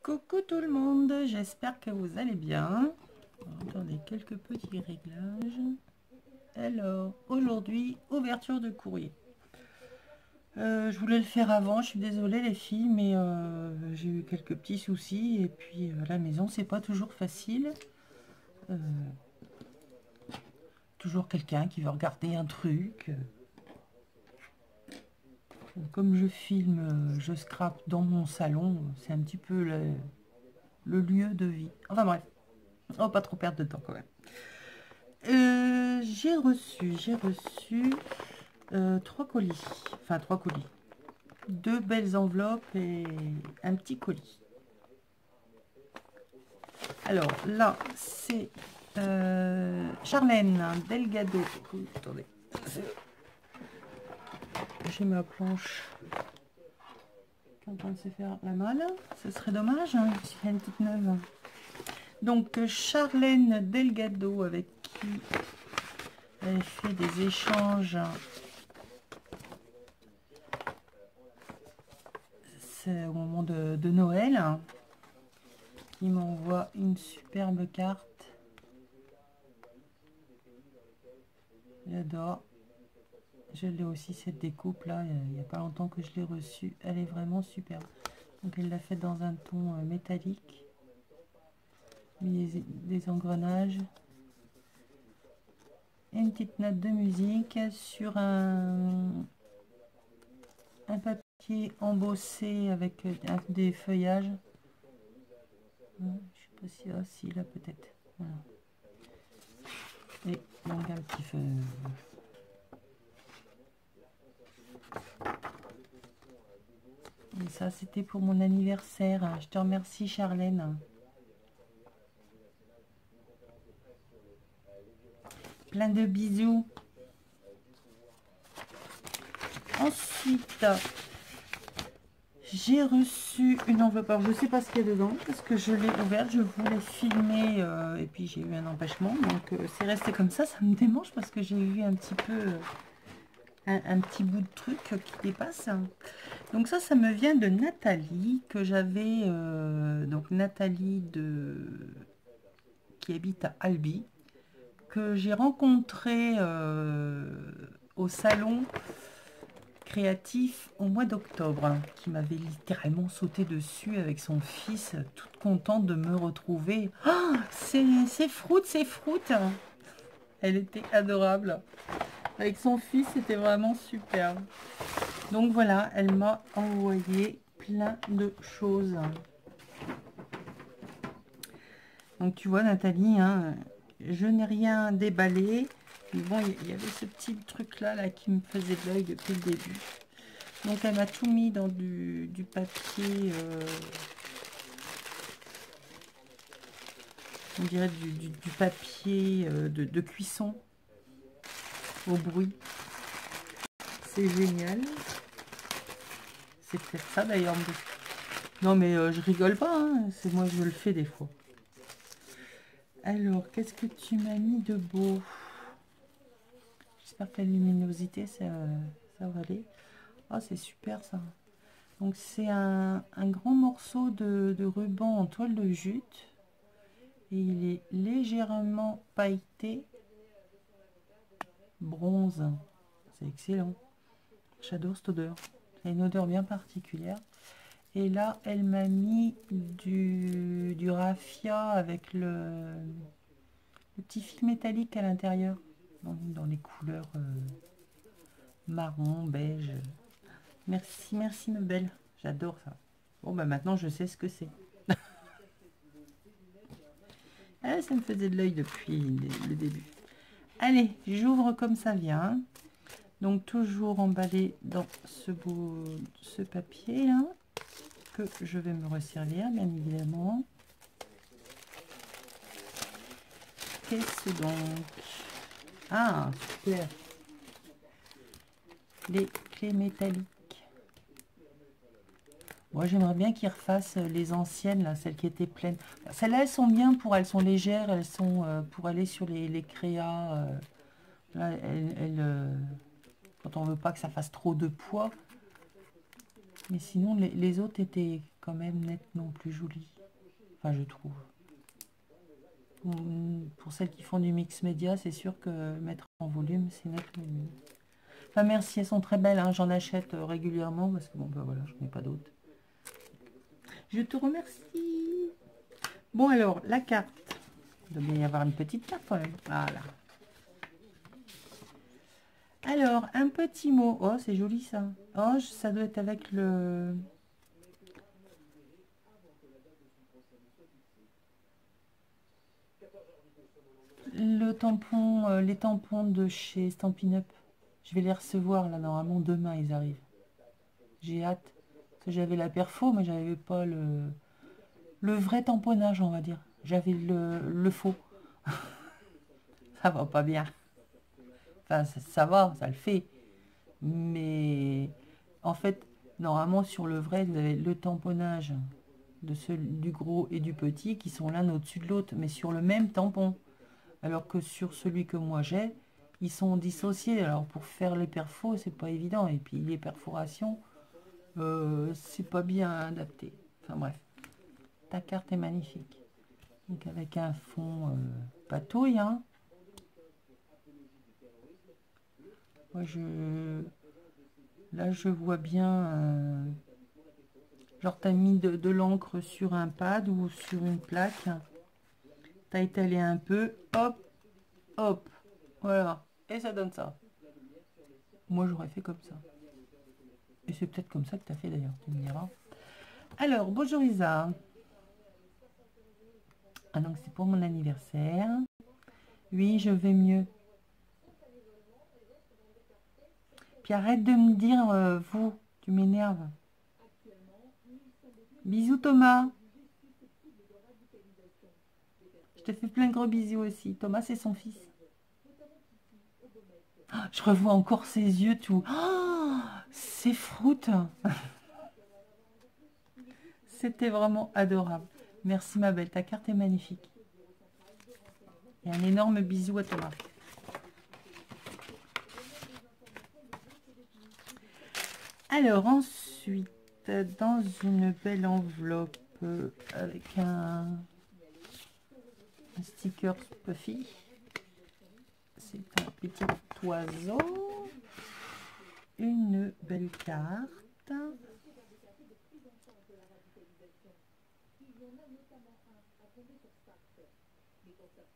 Coucou tout le monde, j'espère que vous allez bien. Attendez, quelques petits réglages. Alors, aujourd'hui, ouverture de courrier. Je voulais le faire avant, je suis désolée les filles, mais j'ai eu quelques petits soucis. Et puis, à la maison, c'est pas toujours facile. Toujours quelqu'un qui veut regarder un truc. Comme je filme, je scrape dans mon salon, c'est un petit peu le lieu de vie. Enfin bref, on va pas trop perdre de temps quand même. J'ai reçu 3 colis, enfin 3 colis, 2 belles enveloppes et un petit colis. Alors là, c'est Charlène Delgado. Attendez, j'ai ma planche qui est en train de se faire la malle. Ce serait dommage, hein, si elle est toute neuve. Donc Charlène Delgado, avec qui elle fait des échanges. C'est au moment de Noël. Qui m'envoie une superbe carte. J'adore. Je l'ai aussi, cette découpe là, il n'y a pas longtemps que je l'ai reçue. Elle est vraiment superbe. Donc elle l'a fait dans un ton métallique. Des engrenages. Et une petite note de musique sur un papier embossé avec des feuillages. Je sais pas si, ah, si là peut-être. Voilà. Et donc un petit feu. Et ça, c'était pour mon anniversaire. Je te remercie, Charlène. Plein de bisous. Ensuite, j'ai reçu une enveloppe. Alors, je ne sais pas ce qu'il y a dedans parce que je l'ai ouverte. Je voulais filmer et puis j'ai eu un empêchement. Donc, c'est resté comme ça. Ça me démange parce que j'ai vu un petit peu un petit bout de truc qui dépasse. Donc ça me vient de Nathalie que j'avais. Donc, Nathalie qui habite à Albi, que j'ai rencontré au salon créatif au mois d'octobre, qui m'avait littéralement sauté dessus avec son fils, toute contente de me retrouver. Oh, c'est Fruit. Elle était adorable. Avec son fils, c'était vraiment superbe. Donc voilà, elle m'a envoyé plein de choses. Donc tu vois, Nathalie, hein, je n'ai rien déballé. Mais bon, il y avait ce petit truc là qui me faisait de l'œil depuis le début. Donc elle m'a tout mis dans du papier, on dirait du papier de cuisson au bruit. C'est génial. C'est peut-être ça d'ailleurs. Non mais je rigole pas, hein. C'est moi je le fais des fois. Alors, qu'est-ce que tu m'as mis de beau? J'espère que la luminosité, ça va aller. Oh, c'est super ça. Donc, c'est un grand morceau de ruban en toile de jute. Et il est légèrement pailleté. Bronze. C'est excellent. J'adore cette odeur. C'est une odeur bien particulière. Et là, elle m'a mis du raffia avec le petit fil métallique à l'intérieur. Dans les couleurs marron, beige. Merci, merci ma belle. J'adore ça. Bon, bah maintenant, je sais ce que c'est. Ah, ça me faisait de l'œil depuis le début. Allez, j'ouvre comme ça vient. Donc, toujours emballé dans ce papier là, que je vais me resservir, bien évidemment. Qu'est-ce donc? Ah, super. Les clés métalliques. Moi, j'aimerais bien qu'ils refassent les anciennes, là, celles qui étaient pleines. Celles-là, elles sont bien elles sont légères, elles sont pour aller sur les créas. Là, quand on veut pas que ça fasse trop de poids. Mais sinon, les autres étaient quand même nettement plus joli. Enfin, je trouve. Pour celles qui font du mix média, c'est sûr que mettre en volume, c'est nettement mieux. Enfin, merci, elles sont très belles. Hein. J'en achète régulièrement parce que bon, ben voilà, je n'ai pas d'autres. Je te remercie. Bon, alors, la carte. Il doit bien y avoir une petite carte quand même. Voilà. Alors, un petit mot. Oh, c'est joli ça. Oh, ça doit être avec le tampon, les tampons de chez Stampin' Up. Je vais les recevoir là, normalement demain ils arrivent. J'ai hâte. Parce que j'avais la perfo, mais j'avais pas le vrai tamponnage, on va dire. J'avais le faux. Ça va pas bien. Enfin, ça va, ça le fait. Mais en fait, normalement sur le vrai, vous avez le tamponnage du gros et du petit qui sont l'un au-dessus de l'autre, mais sur le même tampon. Alors que sur celui que moi j'ai, ils sont dissociés. Alors pour faire les perfos, c'est pas évident. Et puis les perforations, c'est pas bien adapté. Enfin bref, ta carte est magnifique. Donc avec un fond patouille. Hein. Moi, là, je vois bien... genre, tu as mis de l'encre sur un pad ou sur une plaque. Tu as étalé un peu. Hop, hop. Voilà. Et ça donne ça. Moi, j'aurais fait comme ça. Et c'est peut-être comme ça que tu as fait d'ailleurs, tu me diras. Alors, bonjour Isa. Ah, donc c'est pour mon anniversaire. Oui, je vais mieux. Puis arrête de me dire, vous, tu m'énerves. Bisous Thomas. Je te fais plein de gros bisous aussi. Thomas, c'est son fils. Oh, je revois encore ses yeux, tout. Oh, c'est Fruit. C'était vraiment adorable. Merci ma belle, ta carte est magnifique. Et un énorme bisou à Thomas. Alors ensuite, dans une belle enveloppe avec un sticker Puffy, c'est un petit oiseau, une belle carte.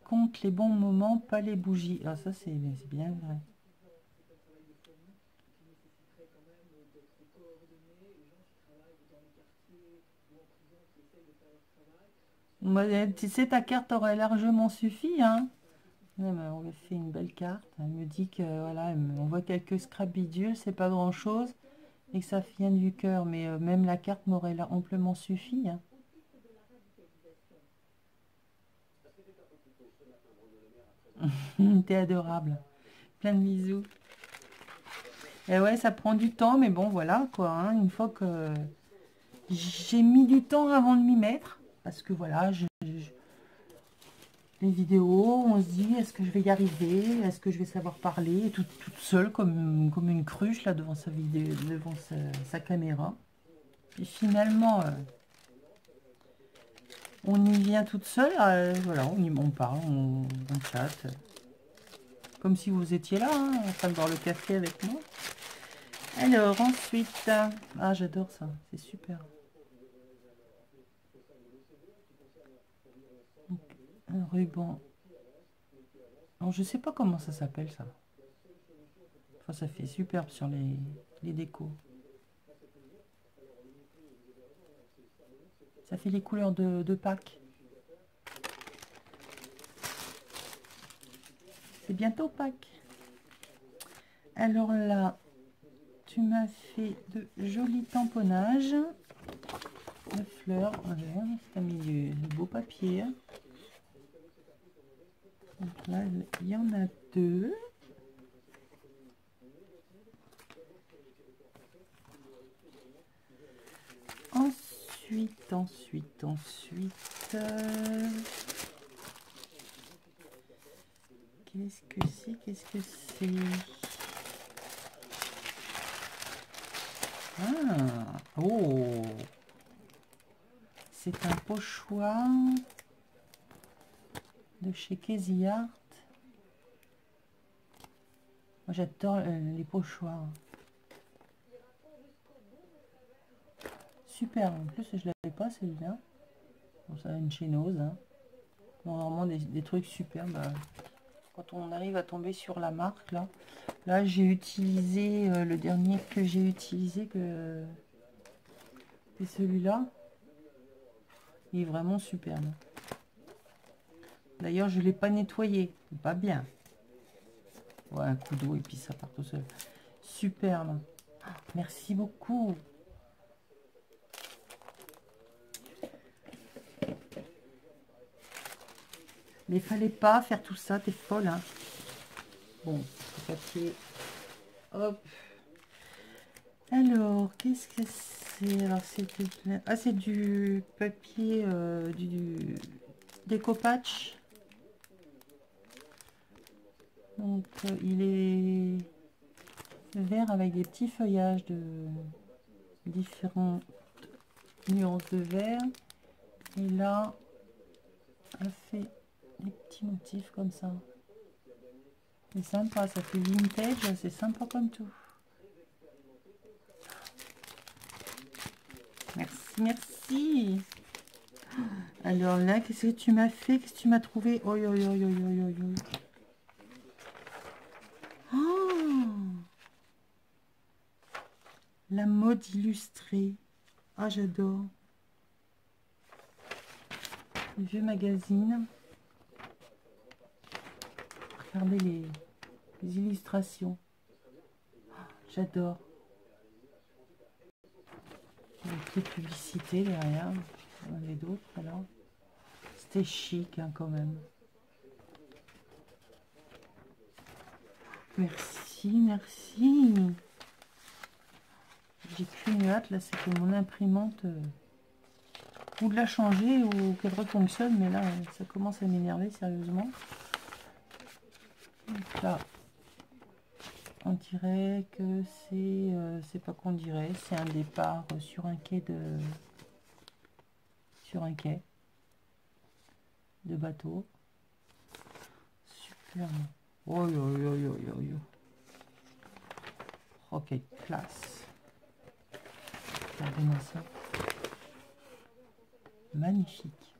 Compte les bons moments, pas les bougies. Ah ça c'est bien vrai. Moi, tu sais, ta carte aurait largement suffi, hein. On lui fait une belle carte. Elle me dit que voilà, on voit quelques scraps bidules, c'est pas grand chose, et que ça vient du cœur. Mais même la carte m'aurait amplement suffi. Hein. T'es adorable. Plein de bisous. Et ouais, ça prend du temps, mais bon, voilà quoi. Hein, une fois que j'ai mis du temps avant de m'y mettre, parce que voilà, les vidéos, on se dit, est-ce que je vais y arriver? Est-ce que je vais savoir parler? Toute seule, comme une cruche, là, devant sa vidéo, devant sa caméra. Et finalement, on y vient toute seule. Voilà, on parle, on chatte. Comme si vous étiez là, hein, en train de boire le café avec moi. Alors, ensuite... Ah, j'adore ça, c'est super. Donc, un ruban. Alors, je sais pas comment ça s'appelle, ça. Enfin, ça fait superbe sur les décos. Ça fait les couleurs de Pâques. C'est bientôt Pâques. Alors là, tu m'as fait de jolis tamponnages. De fleurs. Tu as mis du beau papier. Donc là, il y en a deux. Ensuite. Qu'est-ce que c'est? Ah, oh. C'est un pochoir de chez Casey Art. Moi j'adore les pochoirs. Super, en plus je l'avais pas celui-là. Bon, ça une chénose. Hein. Bon, vraiment des trucs super. Bah, quand on arrive à tomber sur la marque là. Là j'ai utilisé le dernier que j'ai utilisé que c'est celui-là. Il est vraiment superbe. D'ailleurs je ne l'ai pas nettoyé. Pas bien. Ouais, un coup d'eau et puis ça part tout seul. Superbe. Merci beaucoup. Mais il fallait pas faire tout ça, t'es folle, hein. Bon, le papier. Hop. Alors, qu'est-ce que c'est? Alors, c'est du papier, du découpage. Donc, il est vert avec des petits feuillages de différentes nuances de vert. Et là, elle fait des petits motifs comme ça. C'est sympa, ça fait vintage, c'est sympa comme tout. Merci, merci. Alors là, qu'est-ce que tu m'as fait? Qu'est-ce que tu m'as trouvé? Oh, oh, oh, oh, oh, oh, oh. La mode illustrée. Ah, j'adore. Le vieux magazine. Regardez les illustrations. J'adore. Avec les publicités derrière. Il y en avait d'autres alors. C'était chic hein, quand même. Merci, merci. J'ai qu'une hâte, là, c'est que mon imprimante ou de la changer ou qu'elle refonctionne, mais là, ça commence à m'énerver sérieusement. Donc là, on dirait que c'est pas qu'on dirait, c'est un départ sur un quai de bateau. Super. Oh yo yo yo yo yo. Oh quelle classe. Regardez-moi ça. Magnifique.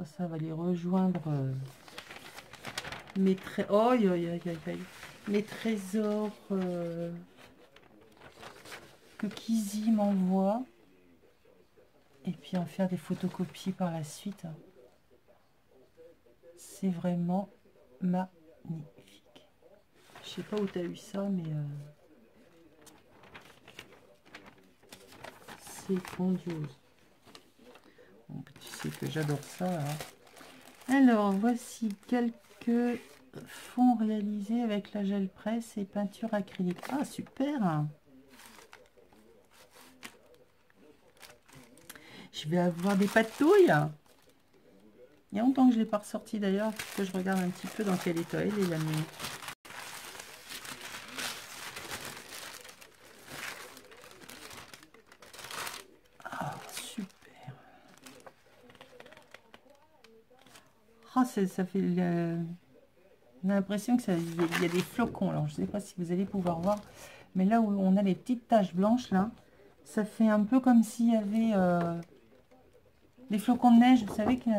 Ça va les rejoindre mes oh, mes trésors que Kizzy m'envoie. Et puis en faire des photocopies par la suite. C'est vraiment magnifique. Je sais pas où tu as eu ça, mais c'est grandiose. Bon, tu sais que j'adore ça. Hein. Alors, voici quelques fonds réalisés avec la gel presse et peinture acrylique. Ah, super! Je vais avoir des patouilles. Il y a longtemps que je ne l'ai pas ressorti d'ailleurs, que je regarde un petit peu dans quel état elle est la mienne. Ah, super! Ah, ça fait... On a l'impression que il y a des flocons. Alors, je ne sais pas si vous allez pouvoir voir. Mais là où on a les petites taches blanches, là, ça fait un peu comme s'il y avait des flocons de neige. Vous savez que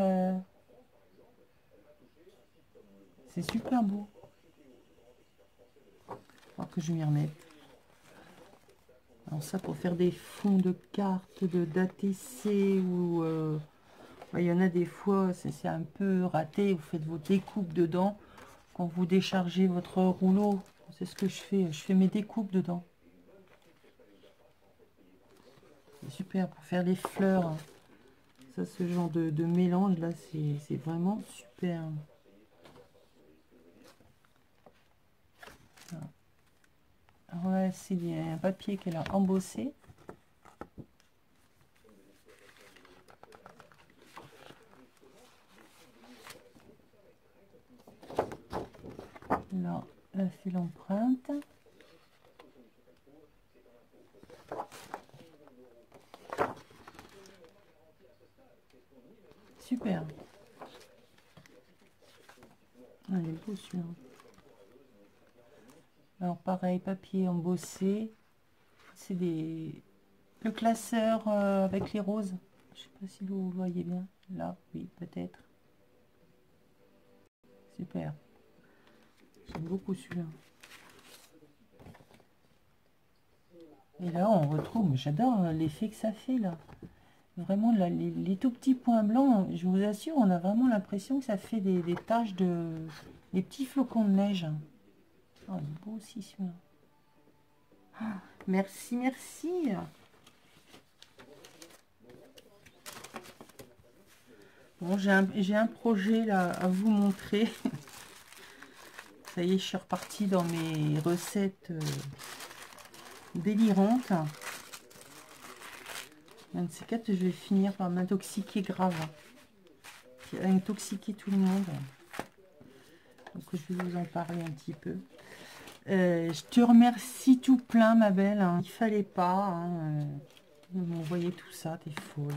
c'est super beau. Alors que je m'y remette. Alors ça, pour faire des fonds de cartes d'ATC ou... il y en a des fois, c'est un peu raté. Vous faites vos découpes dedans. Quand vous déchargez votre rouleau, c'est ce que je fais. Je fais mes découpes dedans. C'est super pour faire des fleurs. Ça, ce genre de mélange là, c'est vraiment super. Voilà, c'est un papier qu'elle a embossé. Là, elle fait l'empreinte. super. Ah, il est beau celui-là. Alors pareil, papier embossé. C'est le classeur avec les roses. Je sais pas si vous voyez bien. Là, oui, peut-être. Super. J'aime beaucoup celui-là. Et là, on retrouve, mais j'adore l'effet que ça fait là. Vraiment, là, les tout petits points blancs, je vous assure, on a vraiment l'impression que ça fait des taches des petits flocons de neige. Oh, il est beau aussi celui-là. Ah, merci, merci. Bon, j'ai un projet là à vous montrer. Ça y est, je suis repartie dans mes recettes délirantes. Un de ces quatre, je vais finir par m'intoxiquer grave. Intoxiquer tout le monde. Donc je vais vous en parler un petit peu. Je te remercie tout plein, ma belle. Hein. Il fallait pas m'envoyer tout ça, t'es folle.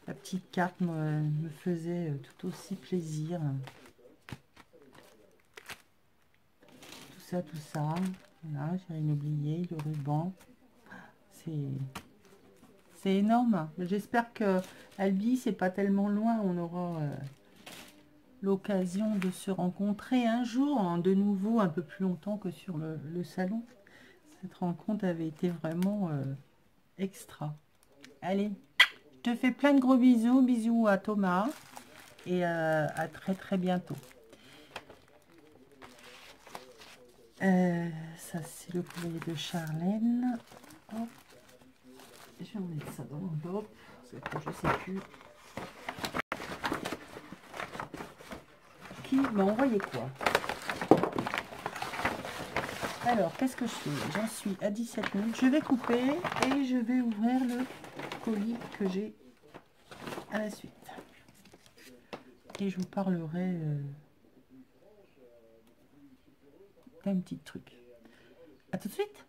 La petite carte me faisait tout aussi plaisir. Tout ça. Voilà, j'ai rien oublié, le ruban. C'est énorme. J'espère que Albi, c'est pas tellement loin. On aura l'occasion de se rencontrer un jour, hein, de nouveau, un peu plus longtemps que sur le salon. Cette rencontre avait été vraiment extra. Allez, je te fais plein de gros bisous. Bisous à Thomas. Et à très très bientôt. Ça, c'est le courrier de Charlène. Hop. Je vais mettre ça dans l'enveloppe. Parce que je sais plus. Qui m'a envoyé quoi? Alors, qu'est-ce que je fais? J'en suis à 17 minutes. Je vais couper et je vais ouvrir le colis que j'ai à la suite. Et je vous parlerai d'un petit truc. À tout de suite!